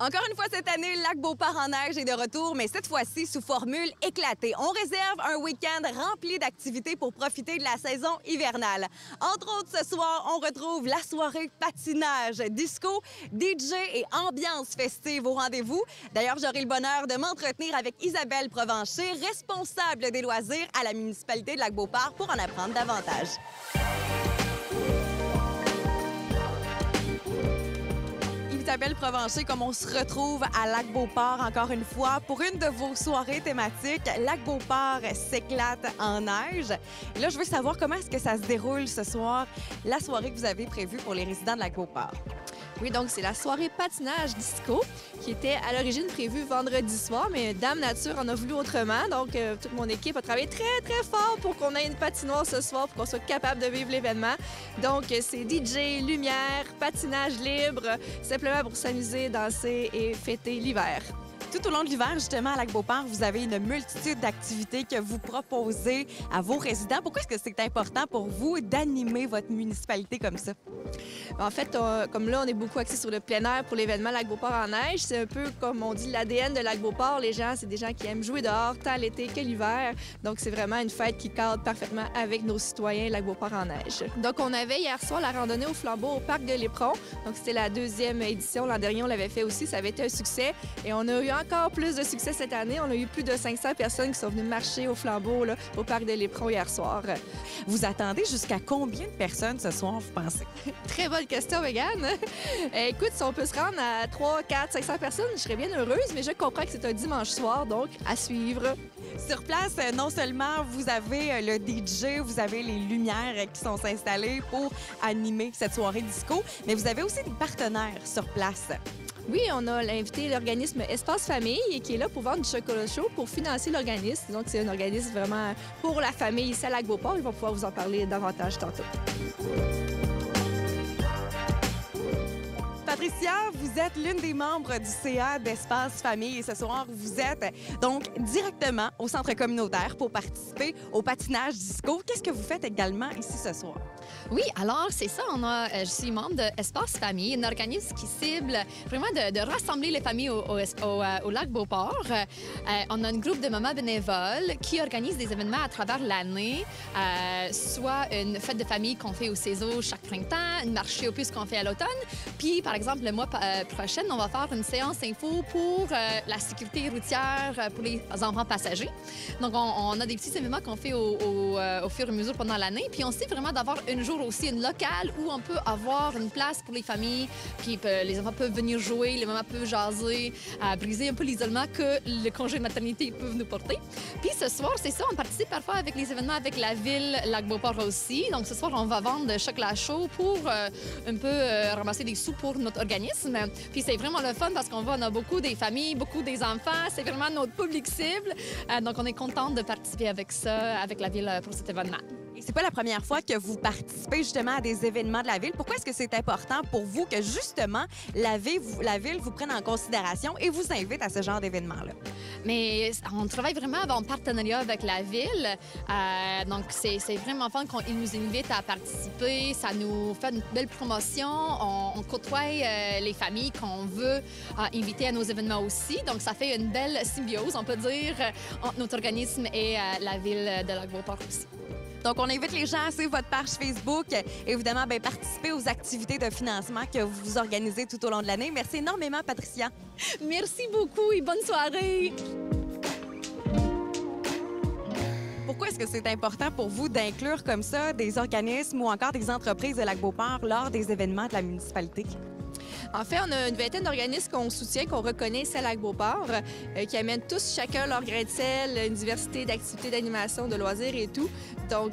Encore une fois cette année, le lac Beauport en neige est de retour, mais cette fois-ci sous formule éclatée. On réserve un week-end rempli d'activités pour profiter de la saison hivernale. Entre autres, ce soir, on retrouve la soirée patinage, disco, DJ et ambiance festive au rendez-vous. D'ailleurs, j'aurai le bonheur de m'entretenir avec Isabelle Provencher, responsable des loisirs à la municipalité de Lac-Beauport, pour en apprendre davantage. Isabelle Provencher, comme on se retrouve à Lac-Beauport encore une fois pour une de vos soirées thématiques. Lac-Beauport s'éclate en neige. Et là, je veux savoir comment est-ce que ça se déroule ce soir, la soirée que vous avez prévue pour les résidents de Lac-Beauport. Oui, donc c'est la soirée patinage disco qui était à l'origine prévue vendredi soir, mais Dame Nature en a voulu autrement. Donc, toute mon équipe a travaillé très, très fort pour qu'on ait une patinoire ce soir, pour qu'on soit capable de vivre l'événement. Donc, c'est DJ, lumière, patinage libre, simplement pour s'amuser, danser et fêter l'hiver. Tout au long de l'hiver, justement, à Lac-Beauport, vous avez une multitude d'activités que vous proposez à vos résidents. Pourquoi est-ce que c'est important pour vous d'animer votre municipalité comme ça? En fait, comme là, on est beaucoup axé sur le plein air pour l'événement Lac-Beauport en neige. C'est un peu, comme on dit, l'ADN de Lac-Beauport. Les gens, c'est des gens qui aiment jouer dehors, tant l'été que l'hiver. Donc, c'est vraiment une fête qui cadre parfaitement avec nos citoyens Lac-Beauport en neige. Donc, on avait hier soir la randonnée au flambeau au parc de l'Éperon. Donc, c'était la deuxième édition. L'an dernier, on l'avait fait aussi. Ça avait été un succès. Et on a eu encore plus de succès cette année. On a eu plus de 500 personnes qui sont venues marcher au flambeau là, au parc de l'Éperon hier soir. Vous attendez jusqu'à combien de personnes ce soir, vous pensez? Très bonne question, Mégane. Écoute, si on peut se rendre à 3, 4, 500 personnes, je serais bien heureuse, mais je comprends que c'est un dimanche soir, donc à suivre. Sur place, non seulement vous avez le DJ, vous avez les lumières qui sont installées pour animer cette soirée disco, mais vous avez aussi des partenaires sur place. Oui, on a invité l'organisme Espace Famille qui est là pour vendre du chocolat chaud pour financer l'organisme. Donc, c'est un organisme vraiment pour la famille ici à Lac-Beauport. Ils vont pouvoir vous en parler davantage tantôt. Patricia, vous êtes l'une des membres du CA d'Espace Famille et ce soir, vous êtes donc directement au centre communautaire pour participer au patinage disco. Qu'est-ce que vous faites également ici ce soar? Oui, alors c'est ça. Je suis membre d'Espace Famille, un organisme qui cible vraiment de rassembler les familles au lac Beauport. On a un groupe de mamans bénévoles qui organisent des événements à travers l'année, soit une fête de famille qu'on fait au CESO chaque printemps, une marché aux puces qu'on fait à l'automne. Puis, par exemple, le mois prochain, on va faire une séance info pour la sécurité routière pour les enfants passagers. Donc, on a des petits événements qu'on fait au fur et à mesure pendant l'année. Puis, on essaie vraiment d'avoir un jour aussi une locale où on peut avoir une place pour les familles, puis les enfants peuvent venir jouer, les mamans peuvent jaser, briser un peu l'isolement que le congé de maternité peut nous porter. Puis ce soir, c'est ça, on participe parfois avec les événements avec la ville Lac-Beauport aussi. Donc ce soir, on va vendre chocolat chaud pour un peu ramasser des sous pour notre organisme. Puis c'est vraiment le fun parce qu'on a beaucoup des familles, beaucoup des enfants. C'est vraiment notre public cible. Donc on est contente de participer avec ça, avec la ville pour cet événement. Et c'est pas la première fois que vous participez justement à des événements de la ville. Pourquoi est-ce que c'est important pour vous que justement la ville vous prenne en considération et vous invite à ce genre d'événement-là? Mais on travaille vraiment en partenariat avec la ville. Donc, c'est vraiment fun qu'ils nous invitent à participer. Ça nous fait une belle promotion. On côtoie les familles qu'on veut inviter à nos événements aussi. Donc, ça fait une belle symbiose, on peut dire, entre notre organisme et la ville de Lac-Beauport aussi. Donc, on invite les gens à suivre votre page Facebook. Évidemment, participer aux activités de financement que vous organisez tout au long de l'année. Merci énormément, Patricia. Merci beaucoup et bonne soirée. Pourquoi est-ce que c'est important pour vous d'inclure comme ça des organismes ou encore des entreprises de Lac-Beauport lors des événements de la municipalité? En fait, on a une vingtaine d'organismes qu'on soutient, qu'on reconnaît ici à Lac-Beauport, qui amènent tous chacun leur grain de sel, une diversité d'activités, d'animation, de loisirs et tout. Donc,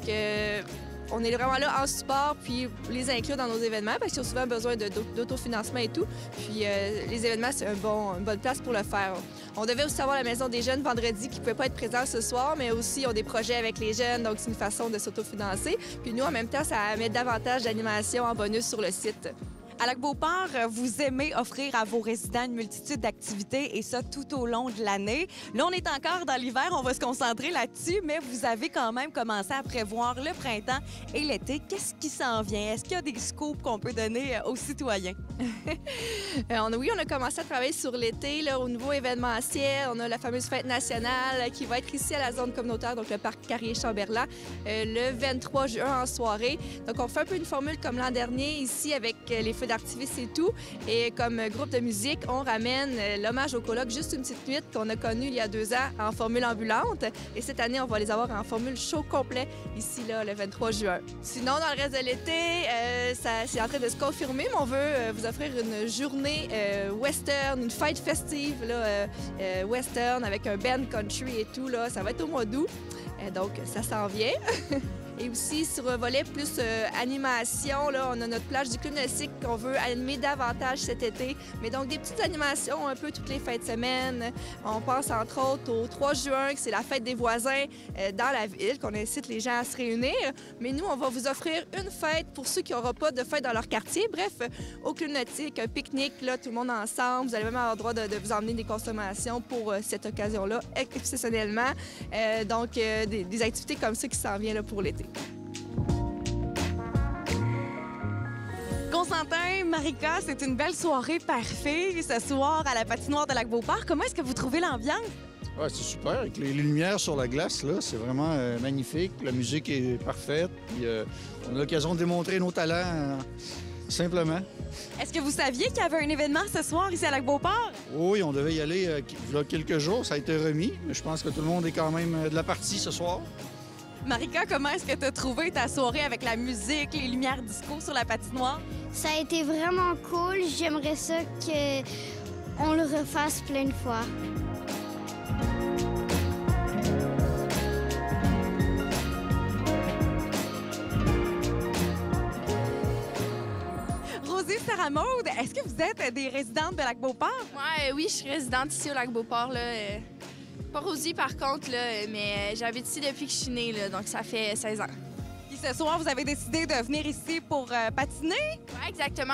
on est vraiment là en support, puis les inclure dans nos événements parce qu'ils ont souvent besoin d'autofinancement et tout. Puis les événements, c'est une bonne place pour le faire. On devait aussi avoir la Maison des jeunes vendredi qui ne pouvait pas être présent ce soir, mais aussi ils ont des projets avec les jeunes, donc c'est une façon de s'autofinancer. Puis nous, en même temps, ça met davantage d'animation en bonus sur le site. À Lac-Beauport, vous aimez offrir à vos résidents une multitude d'activités et ça tout au long de l'année. Là, on est encore dans l'hiver, on va se concentrer là-dessus, mais vous avez quand même commencé à prévoir le printemps et l'été. Qu'est-ce qui s'en vient? Est-ce qu'il y a des scoops qu'on peut donner aux citoyens? Oui, on a commencé à travailler sur l'été là, au niveau événementiel. On a la fameuse fête nationale qui va être ici à la zone communautaire, donc le parc Carrier-Chamberlain, le 23 juin en soirée. Donc, on fait un peu une formule comme l'an dernier ici avec les feux d'artifice et tout. Et comme groupe de musique, on ramène l'hommage au colloque Juste une petite nuit qu'on a connu il y a 2 ans en formule ambulante. Et cette année, on va les avoir en formule show complet ici, là, le 23 juin. Sinon, dans le reste de l'été, c'est en train de se confirmer, mais on veut vous offrir une journée western, une fête festive là, western avec un band country et tout. Là. Ça va être au mois d'août, donc ça s'en vient. Et aussi, sur un volet plus animation, là, on a notre plage du Club Nautique qu'on veut animer davantage cet été. Mais donc, des petites animations un peu toutes les fins de semaine. On pense entre autres au 3 juin, que c'est la fête des voisins dans la ville, qu'on incite les gens à se réunir. Mais nous, on va vous offrir une fête pour ceux qui n'auront pas de fête dans leur quartier. Bref, au Club Nautique, un pique-nique, là, tout le monde ensemble. Vous allez même avoir le droit de vous emmener des consommations pour cette occasion-là, exceptionnellement. Donc, des activités comme ça qui s'en viennent là, pour l'été. Constantin, Marika, c'est une belle soirée parfaite ce soir à la patinoire de Lac-Beauport. Comment est-ce que vous trouvez l'ambiance? Ouais, c'est super. Avec les lumières sur la glace, là, c'est vraiment magnifique. La musique est parfaite. Puis, on a l'occasion de démontrer nos talents simplement. Est-ce que vous saviez qu'il y avait un événement ce soir ici à Lac-Beauport? Oui, on devait y aller il y a quelques jours. Ça a été remis. Mais je pense que tout le monde est quand même de la partie ce soir. Marika, comment est-ce que tu as trouvé ta soirée avec la musique, les lumières disco sur la patinoire? Ça a été vraiment cool. J'aimerais ça qu'on le refasse plein de fois. Rosie, Sarah Maud, est-ce que vous êtes des résidentes de Lac-Beauport? Oui, je suis résidente ici au Lac-Beauport. Pas Rosie, par contre, là, mais j'habite ici depuis que je suis née, là, donc ça fait 16 ans. Puis ce soir, vous avez décidé de venir ici pour patiner? Oui, exactement.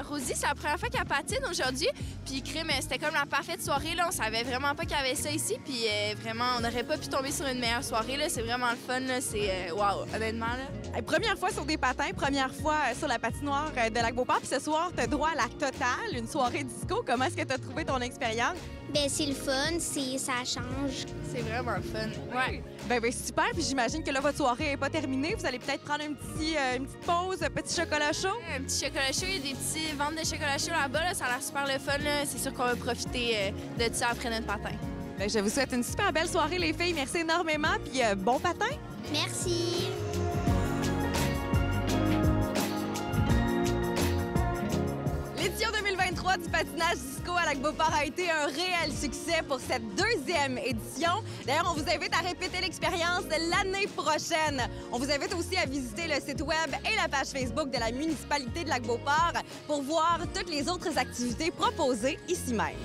Rosie, c'est la première fois qu'elle patine aujourd'hui. Puis, crime, c'était comme la parfaite soirée. Là. On savait vraiment pas qu'il y avait ça ici. Puis, vraiment, on n'aurait pas pu tomber sur une meilleure soirée. Là. C'est vraiment le fun. Là. C'est wow, honnêtement. Là. Première fois sur des patins, première fois sur la patinoire de Lac-Beauport. Puis ce soir, tu as droit à la totale, une soirée disco. Comment est-ce que tu as trouvé ton expérience? Bien, c'est le fun, ça change. C'est vraiment le fun. Ouais. Ben super. Puis j'imagine que là, votre soirée n'est pas terminée. Vous allez peut-être prendre une petite pause, un petit chocolat chaud. Un petit chocolat chaud. Il y a des petits ventes de chocolat chaud là-bas. Là. Ça a l'air super le fun. Là. C'est sûr qu'on va profiter de ça après notre patin. Ben, je vous souhaite une super belle soirée, les filles. Merci énormément. Puis bon patin. Merci. L'édition 2023 du patinage disco à Lac-Beauport a été un réel succès pour cette 2e édition. D'ailleurs, on vous invite à répéter l'expérience l'année prochaine. On vous invite aussi à visiter le site web et la page Facebook de la municipalité de Lac-Beauport pour voir toutes les autres activités proposées ici même.